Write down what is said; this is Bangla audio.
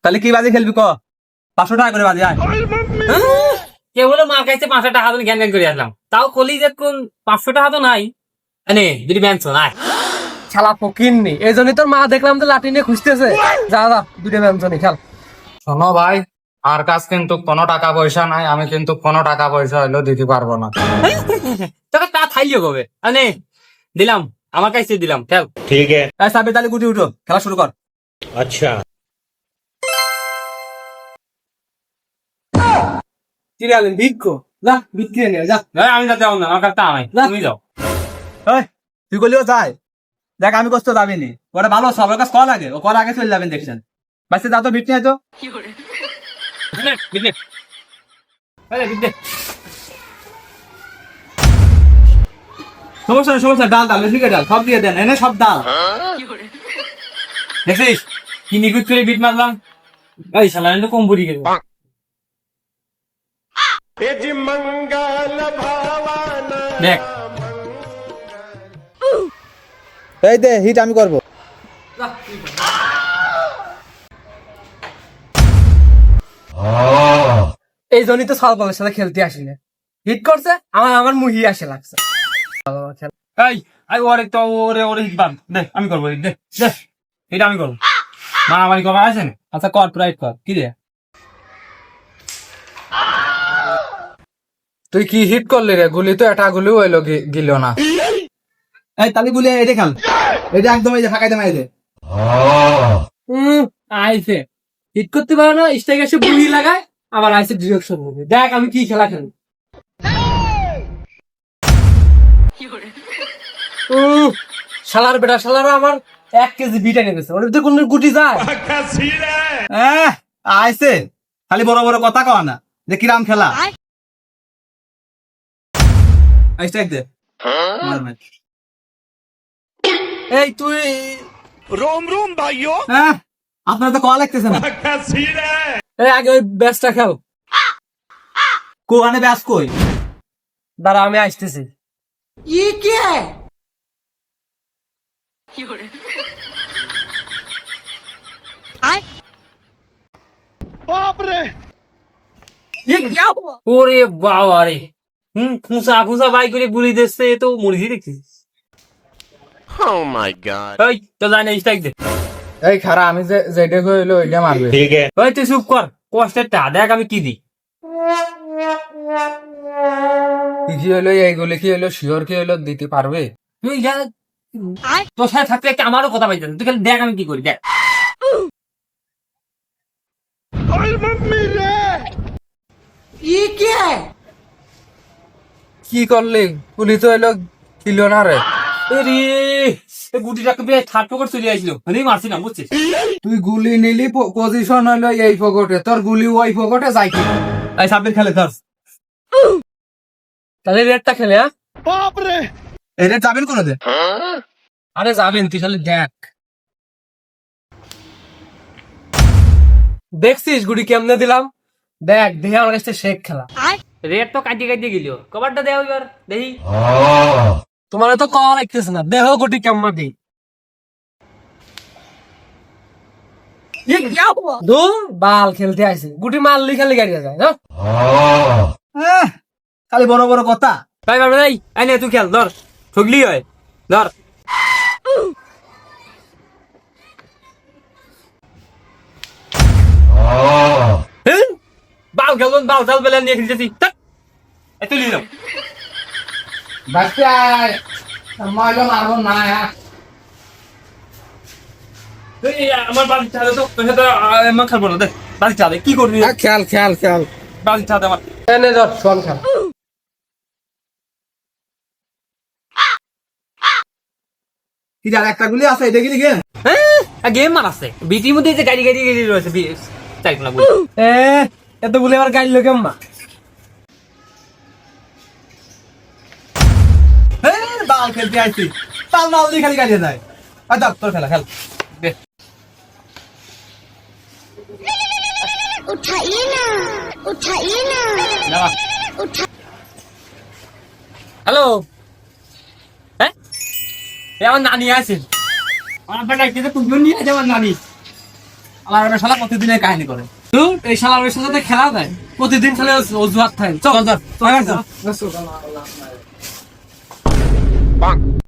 তাহলে কি বাজি খেলবি ক 500 টাকা করে বাজি আয়। কে বলে মার কাছে 500 টাকা তো জ্ঞান জ্ঞান করে আসলাম, তাও কলি যে কোন 500 টাকা তো নাই। এনে যদি ব্যাংক নাই শালা ফকিন্নি, এই জন্যই তোর মা দেখলাম যে লাঠি নিয়ে খুঁজতেছে। যা যা দুটো ব্যঞ্জনই খেল। শোনো ভাই, আর কাছ কিন্তু কোনো টাকা পয়সা নাই, আমি কিন্তু কোনো টাকা পয়সা হইলেও দিতে পারবো না। তোকে তা থাইলে কবে এনে দিলাম, আমার কাছে দিলাম, খেল। ठीक है। এই সাবির তাহলে গুটি উঠো, খেলা শুরু কর। अच्छा চিরে আলেন ভিক্ষো, যা বিক্রি নিয়ে যা। আমি যাতে যাবো না, আমার কাছে নাই, তুমি যাও। এই তুই করলিও যাই, দেখ আমি কষ্ট যাবি নি, ওটা ভালো সবার কাছে কল আগে, ও কল আগে চলে যাবেন দেখছেন। বাচ্চা যা তো বিট নিয়ে তো সমস্যা নেই, সমস্যা ডাল ডাল বেশি করে ডাল সব দিয়ে দেন, এনে সব ডাল। দেখছিস কি নিখুঁত করে বিট মারলাম। এই শালা তো কম বুড়ি গেল। দেখ এই দে হিট আমি করবো। এই জন্যই তো সালবালের সাথে খেলতে আসি না। হিট করছে আমার আমার মুহি আসে লাগছে। এই আই ওরে তো ওরে ওরে হিট বান দে, আমি করবো, দে দে এটা আমি করবো। মারামারি করা আছে না? আচ্ছা কর প্রাইট কর কি রে। তুই কি হিট করলি রে? গুলি তো এটা গুলিও হইলো গিল না। এই তালি গুলি এটা খেল, এটা একদম এই যে ফাঁকাই দে মাই দে। আইসে হিট করতে পারে না, স্ট্রাইক এসে বুড়ি লাগায়, আবার আইসে ডিরেকশন হবে। দেখ আমি কি খেলা খেলি। শালার বেটা, শালারা আমার 1 কেজি বিটা নিয়ে গেছে, ওর ভিতরে কোন গুটি যায়। আইসে খালি বড় বড় কথা কওয়া না, যে কিরাম খেলা। স্ট্রাইক দে মার মার। এই তুই रोम रोम भाइयों। আপনার তো কল লাগতেছে না। এই আগে ওই ব্যাচটা খেল। কোয়ানে ব্যাস কই? দাঁড়া আমি আসতেছি। ওরে বাবা রে, খুঁসা খুঁসা বাই করে গুলি দিচ্ছে, এ তো মুরগি দেখছিস। Oh my god। এই তো জানি স্ট্রাইক দে। এই খারা, আমি যে যেটা হইলো ওইটা মারবে। ठीक है। ওই তুই চুপ কর, কষ্টের টা দেখ আমি কি দিই। কি হইলো এইগুলি, কি হইলো শিওর, কি হইলো দিতে পারবে? তুই তোর সাথে থাকতে একটা আমারও কথা পাইতেন, তুই খালি দেখ আমি কি করি, দেখ। কি করলি? গুলি তো হইলো ছিল না রে। রে গুটিটাকে বেশ ঠাট করে চলে আসছিল, আমি মারছি না বুঝছিস। তুই গুলি নিলি, পজিশন হইলো এই পকেটে, তোর গুলি ওই পকেটে যাই কি? এই সাবির খেলে ধর। তাহলে রেডটা খেলে। হ্যাঁ এটা যাবেন কোন দে? আরে যাবেন তুই, খালি দেখ। দেখছিস গুটি কেমনে দিলাম? দেখ দেখে আমার কাছে শেখ খেলা। রেড তো কাটিয়ে কাটিয়ে গেল, কভারটা দেও এবার দেখি। তোমার তো কল লাগতেছে না, দেহ গুটি কেমন দিই। ধুর বাল খেলতে আসে, গুটি মারলি খালি গাড়ি যায় না। খালি বড় বড় কথা। ভাই ভাই ভাই আই নে তুই খেল, ধর ঠগলি হয়, ধর। বাল খেলুন, বাল চাল বেলা নিয়ে খেলতেছি, এত লিলাম। বাচ্চা মাইলো মারবো না। আমার বাড়ির চাঁদে তো তোর সাথে আমার খেলবো না, দেখ বাড়ির চাঁদে কি করবি, খেল খেল খেল। বাড়ির চাঁদে আমার। এনে ধর শোন খেল। কি যার একটা গুলি আছে এটা গিলি গেম। গেম মারাচ্ছে বিটির মধ্যে, যে গাড়ি গাড়ি গাড়ি রয়েছে চাই না বল। এত বলে আবার গাড়ি লোক মা বাল খেলতে আইছি, তাল মাল দিয়ে খালি গাড়িয়ে যায়। আর দেখ তোর খেলা খেল। उठाइए ना, उठाइए ना, उठा। হ্যালো, হ্যাঁ আমার নানি আছে, আমার বাড়ি তুমি নিয়ে আছে আমার নানি। আমার একটা শালা প্রতিদিনের কাহিনী করে। তুই এই শালার ওর সাথে খেলা দেয় প্রতিদিন খেলে অজুহাত থাকে। চল চল চল, চল, চল।